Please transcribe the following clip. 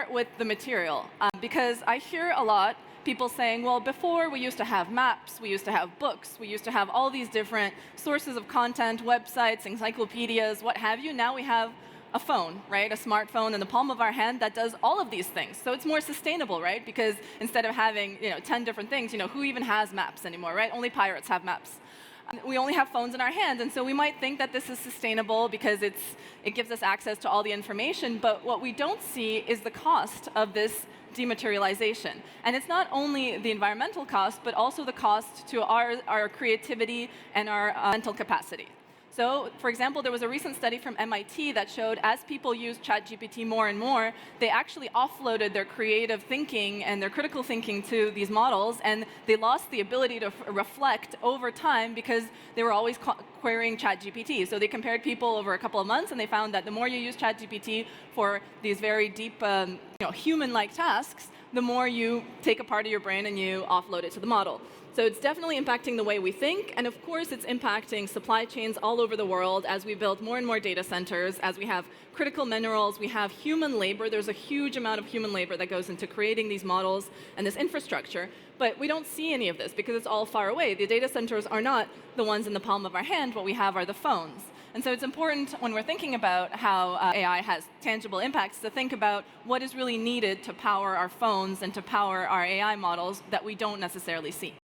start with the material, because I hear a lot people saying, well, before we used to have maps, we used to have books, we used to have all these different sources of content, websites, encyclopedias, what have you. Now we have a phone, right? A smartphone in the palm of our hand that does all of these things. So it's more sustainable, right? Because instead of having 10 different things, who even has maps anymore, right? Only pirates have maps. We only have phones in our hands, and so we might think that this is sustainable because it gives us access to all the information, but what we don't see is the cost of this dematerialization. And it's not only the environmental cost, but also the cost to our creativity and our mental capacity. So, for example, there was a recent study from MIT that showed as people use ChatGPT more and more, they actually offloaded their creative thinking and their critical thinking to these models, and they lost the ability to reflect over time because they were always querying ChatGPT. So they compared people over a couple of months, and they found that the more you use ChatGPT for these very deep, human-like tasks, the more you take a part of your brain and you offload it to the model. So it's definitely impacting the way we think, and of course it's impacting supply chains all over the world as we build more and more data centers, as we have critical minerals, we have human labor. There's a huge amount of human labor that goes into creating these models and this infrastructure, but we don't see any of this because it's all far away. The data centers are not the ones in the palm of our hand. What we have are the phones. And so it's important when we're thinking about how AI has tangible impacts to think about what is really needed to power our phones and to power our AI models that we don't necessarily see.